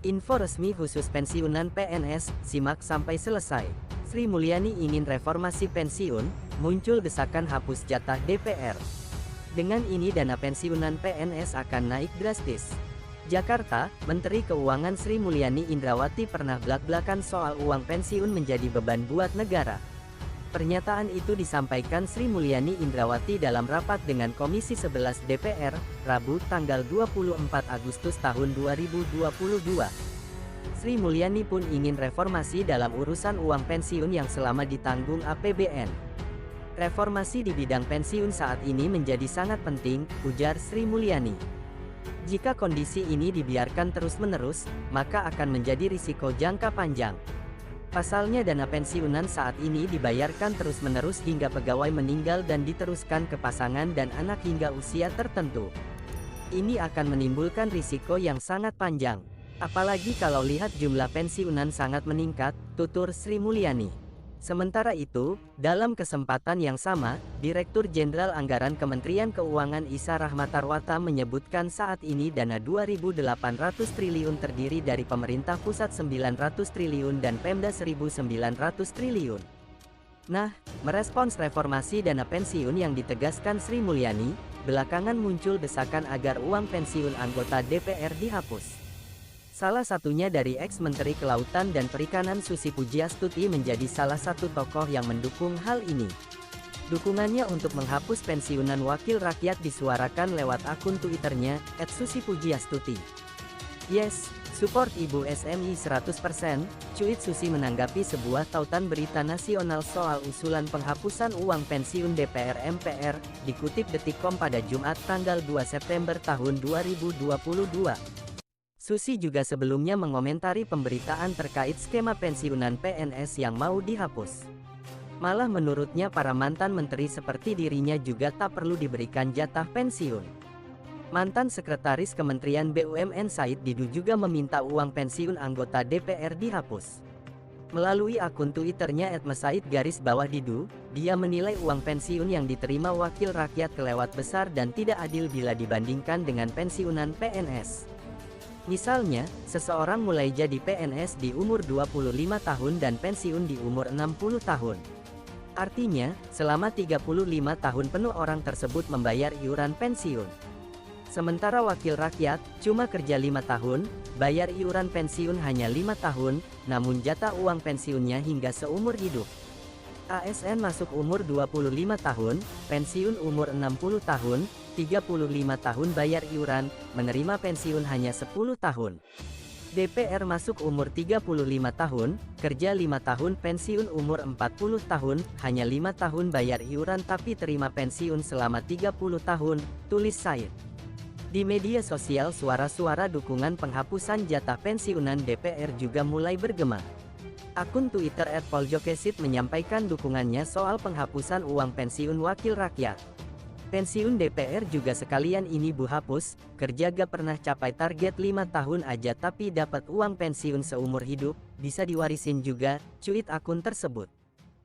Info resmi khusus pensiunan PNS, simak sampai selesai. Sri Mulyani ingin reformasi pensiun, muncul desakan hapus jatah DPR. Dengan ini dana pensiunan PNS akan naik drastis. Jakarta, Menteri Keuangan Sri Mulyani Indrawati pernah blak-blakan soal uang pensiun menjadi beban buat negara. Pernyataan itu disampaikan Sri Mulyani Indrawati dalam rapat dengan Komisi 11 DPR, Rabu tanggal 24 Agustus tahun 2022. Sri Mulyani pun ingin reformasi dalam urusan uang pensiun yang selama ditanggung APBN. Reformasi di bidang pensiun saat ini menjadi sangat penting, ujar Sri Mulyani. Jika kondisi ini dibiarkan terus-menerus, maka akan menjadi risiko jangka panjang. Pasalnya dana pensiunan saat ini dibayarkan terus-menerus hingga pegawai meninggal dan diteruskan ke pasangan dan anak hingga usia tertentu. Ini akan menimbulkan risiko yang sangat panjang. Apalagi kalau lihat jumlah pensiunan sangat meningkat, tutur Sri Mulyani. Sementara itu, dalam kesempatan yang sama, Direktur Jenderal Anggaran Kementerian Keuangan Isa Rahmatarwata menyebutkan saat ini dana 2.800 triliun terdiri dari pemerintah pusat 900 triliun dan Pemda 1.900 triliun. Nah, merespons reformasi dana pensiun yang ditegaskan Sri Mulyani, belakangan muncul desakan agar uang pensiun anggota DPR dihapus. Salah satunya dari ex-Menteri Kelautan dan Perikanan Susi Pujiastuti menjadi salah satu tokoh yang mendukung hal ini. Dukungannya untuk menghapus pensiunan wakil rakyat disuarakan lewat akun Twitternya, @susipujiastuti. Yes, support Ibu SMI 100%, cuit Susi menanggapi sebuah tautan berita nasional soal usulan penghapusan uang pensiun DPR MPR, dikutip Detikcom pada Jumat tanggal 2 September tahun 2022. Susi juga sebelumnya mengomentari pemberitaan terkait skema pensiunan PNS yang mau dihapus. Malah menurutnya para mantan menteri seperti dirinya juga tak perlu diberikan jatah pensiun. Mantan Sekretaris Kementerian BUMN Said Didu juga meminta uang pensiun anggota DPR dihapus. Melalui akun Twitternya @mesaid_didu, dia menilai uang pensiun yang diterima wakil rakyat kelewat besar dan tidak adil bila dibandingkan dengan pensiunan PNS. Misalnya, seseorang mulai jadi PNS di umur 25 tahun dan pensiun di umur 60 tahun. Artinya, selama 35 tahun penuh orang tersebut membayar iuran pensiun. Sementara wakil rakyat, cuma kerja 5 tahun, bayar iuran pensiun hanya 5 tahun, namun jatah uang pensiunnya hingga seumur hidup. ASN masuk umur 25 tahun, pensiun umur 60 tahun, 35 tahun bayar iuran, menerima pensiun hanya 10 tahun. DPR masuk umur 35 tahun, kerja 5 tahun pensiun umur 40 tahun, hanya 5 tahun bayar iuran tapi terima pensiun selama 30 tahun, tulis Said. Di media sosial suara-suara dukungan penghapusan jatah pensiunan DPR juga mulai bergema. Akun Twitter @poljokesit menyampaikan dukungannya soal penghapusan uang pensiun wakil rakyat. Pensiun DPR juga sekalian ini Bu hapus, kerja gak pernah capai target 5 tahun aja tapi dapat uang pensiun seumur hidup, bisa diwarisin juga, cuit akun tersebut.